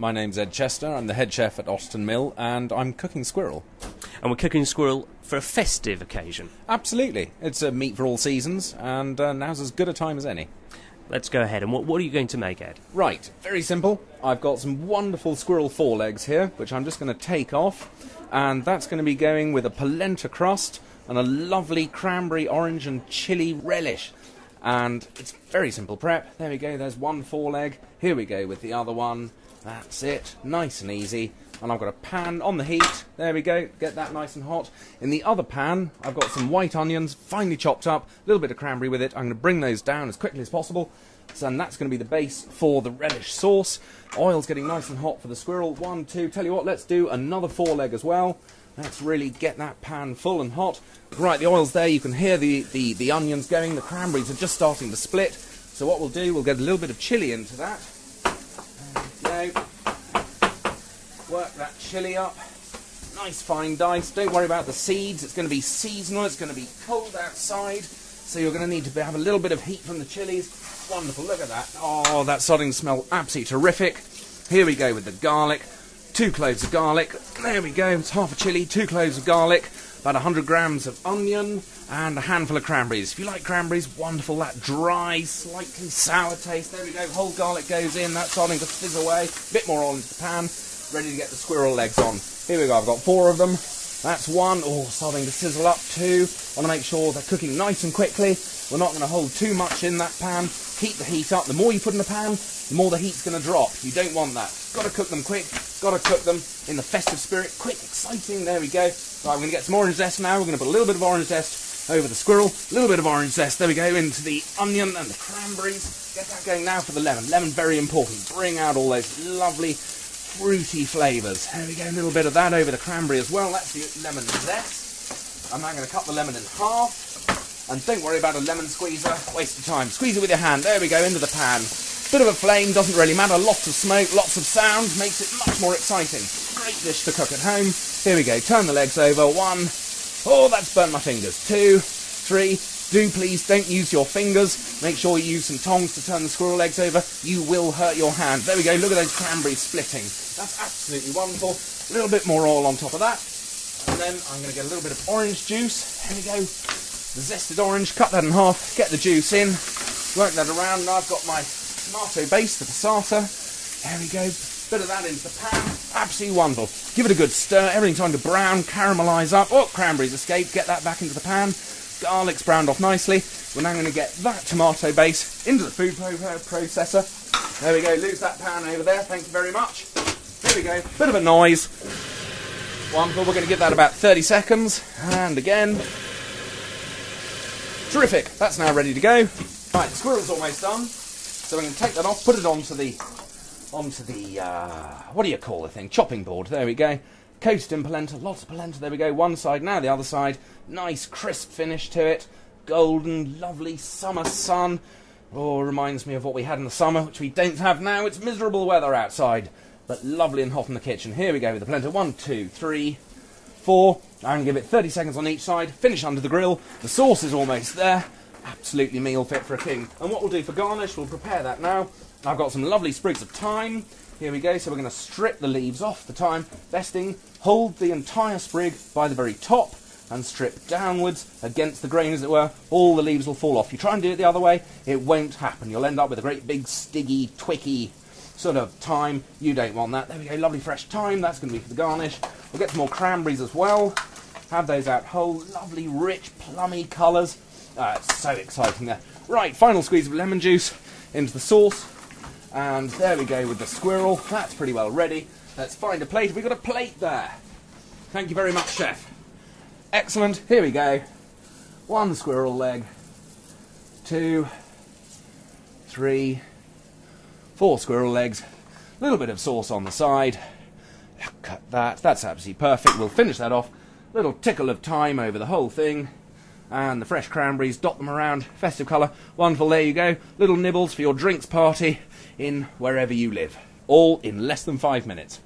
My name's Ed Chester, I'm the head chef at Otterton Mill, and I'm cooking squirrel. And we're cooking squirrel for a festive occasion. Absolutely. It's a meat for all seasons, and now's as good a time as any. Let's go ahead. And what are you going to make, Ed? Right, very simple. I've got some wonderful squirrel forelegs here, which I'm just going to take off, and that's going to be going with a polenta crust and a lovely cranberry, orange and chilli relish. And it's very simple prep. There we go, there's one foreleg. Here we go with the other one. That's it, nice and easy. And I've got a pan on the heat. There we go, get that nice and hot. In the other pan, I've got some white onions, finely chopped up, a little bit of cranberry with it. I'm going to bring those down as quickly as possible. So, and that's going to be the base for the relish sauce. Oil's getting nice and hot for the squirrel. 1, 2, tell you what, let's do another foreleg as well. Let's really get that pan full and hot. Right, the oil's there, you can hear the onions going, the cranberries are just starting to split. So what we'll do, we'll get a little bit of chilli into that. There we go. Work that chilli up. Nice fine dice. Don't worry about the seeds, it's going to be seasonal, it's going to be cold outside. So you're going to need to have a little bit of heat from the chilies. Wonderful, look at that. Oh, that's starting to smell absolutely terrific. Here we go with the garlic. 2 cloves of garlic. There we go, it's half a chilli, 2 cloves of garlic, about 100 grams of onion, and a handful of cranberries. If you like cranberries, wonderful, that dry, slightly sour taste. There we go, whole garlic goes in, that's starting to fizz away. Bit more oil into the pan, ready to get the squirrel legs on. Here we go, I've got 4 of them. That's 1, oh, starting to sizzle up. 2, want to make sure they're cooking nice and quickly. We're not going to hold too much in that pan. Keep the heat up. The more you put in the pan, the more the heat's going to drop. You don't want that. Got to cook them quick. Got to cook them in the festive spirit. Quick, exciting. There we go. Right, we're going to get some orange zest now. We're going to put a little bit of orange zest over the squirrel. A little bit of orange zest. There we go, into the onion and the cranberries. Get that going now for the lemon. Lemon, very important. Bring out all those lovely fruity flavours. There we go, a little bit of that over the cranberry as well. That's the lemon zest. I'm now going to cut the lemon in half. And don't worry about a lemon squeezer, waste of time. Squeeze it with your hand, there we go, into the pan. Bit of a flame, doesn't really matter, lots of smoke, lots of sound, makes it much more exciting. Great dish to cook at home. Here we go, turn the legs over, 1, oh that's burnt my fingers, 2, 3, do please don't use your fingers, make sure you use some tongs to turn the squirrel legs over, you will hurt your hand. There we go, look at those cranberries splitting, that's absolutely wonderful. A little bit more oil on top of that, and then I'm going to get a little bit of orange juice, here we go. The zested orange, cut that in half, get the juice in, work that around. Now I've got my tomato base for the starter. There we go, bit of that into the pan, absolutely wonderful. Give it a good stir, everything's starting to brown, caramelise up. Oh, cranberries escaped, get that back into the pan. Garlic's browned off nicely. We're now going to get that tomato base into the food processor. There we go, lose that pan over there, thank you very much. There we go, bit of a noise. Wonderful, we're going to give that about 30 seconds. And again. Terrific, that's now ready to go. Right, the squirrel's almost done. So I'm going to take that off, put it onto the what do you call the thing? Chopping board, there we go. Coated in polenta, lots of polenta, there we go. One side, now the other side. Nice crisp finish to it. Golden, lovely summer sun. Oh, reminds me of what we had in the summer, which we don't have now. It's miserable weather outside, but lovely and hot in the kitchen. Here we go with the polenta. 1, 2, 3, 4. I'm going to give it 30 seconds on each side, finish under the grill. The sauce is almost there. Absolutely meal fit for a king. And what we'll do for garnish, we'll prepare that now. I've got some lovely sprigs of thyme. Here we go, so we're going to strip the leaves off the thyme. Best thing, hold the entire sprig by the very top and strip downwards against the grain, as it were. All the leaves will fall off. You try and do it the other way, it won't happen. You'll end up with a great big stiggy, twicky sort of thyme. You don't want that. There we go, lovely fresh thyme. That's going to be for the garnish. We'll get some more cranberries as well. Have those out whole, lovely, rich, plummy colours. It's so exciting there. Right, final squeeze of lemon juice into the sauce. And there we go with the squirrel. That's pretty well ready. Let's find a plate. We've got a plate there. Thank you very much, chef. Excellent. Here we go. 1 squirrel leg. 2, 3, 4 squirrel legs. A little bit of sauce on the side. Look at that. That's absolutely perfect. We'll finish that off. Little tickle of thyme over the whole thing. And the fresh cranberries, dot them around. Festive colour. Wonderful, there you go. Little nibbles for your drinks party in wherever you live. All in less than 5 minutes.